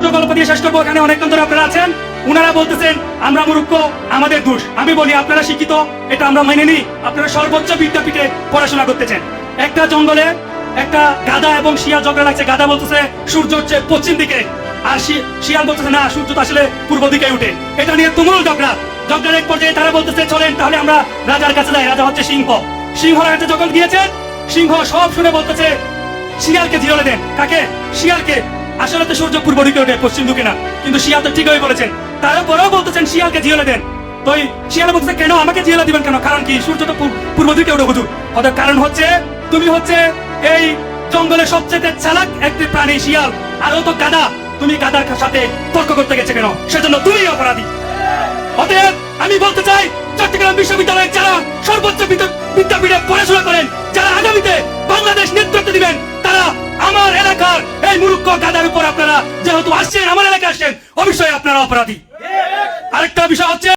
ছোট্ট গল্প দিয়ে শেষ করবো। এখানে অনেকক্ষণ ধরে আপনারা আছেন, উনারা বলতেছেন আমরা মূর্খ, আমাদের দোষ। আমি বলি আপনারা শিক্ষিত, এটা আমরা মেনে নিই। আপনারা সর্বোচ্চ বিদ্যাপীঠে পড়াশোনা করতেছেন। একটা জঙ্গলে একটা গাধা এবং শিয়াল ঝগড়া লাগছে। গাধা বলতেছে সূর্য হচ্ছে পশ্চিম দিকে, আর শিয়াল বলতেছে না, সূর্য তো আসলে পূর্ব দিকে উঠে। এটা নিয়ে তুমুল ঝগড়া। ঝগড়ার এক পর্যায়ে তারা বলতেছে চলেন তাহলে আমরা রাজার কাছে যাই। রাজা হচ্ছে সিংহ। সিংহর কাছে যখন গিয়েছেন, সিংহ সব শুনে বলতেছে শিয়ালকে জিরলে দেন। কাকে? শিয়ালকে। আসলে তো সূর্য পূর্ব দিকে ওঠে, পশ্চিম দিকে না। কিন্তু শিয়াল তো ঠিকই বলেছেন। তারপরেও বলতেছেন শিয়ালকে জিরলে দেন। তো শিয়াল বলতেছে কেন আমাকে জিরলে দিবেন কেন? কারণ কি? সূর্য তো পূর্ব দিকে ওঠে হুজুর। ওদের কারণ হচ্ছে তুমি হচ্ছে এই জঙ্গলের সবচেয়ে চালাক একটি প্রাণী শিয়াল, আর ও তো গাধা। তুমি গাধার সাথে তর্ক করতে গেছে কেন? সেজন্য তুমি অপরাধী। অতএব আমি বলতে চাই, চট্টগ্রাম বিশ্ববিদ্যালয়ের যারা সর্বোচ্চ বিদ্যাপীঠে পড়াশোনা করেন, যারা আগামীতে বাংলাদেশ নেতৃত্ব দিবেন, তারা আমার এলাকার এই মূর্খ গাধার উপর আপনারা যেহেতু আসছেন, আমার এলাকায় আসছেন, অবশ্যই আপনারা অপরাধী। আরেকটা বিষয় হচ্ছে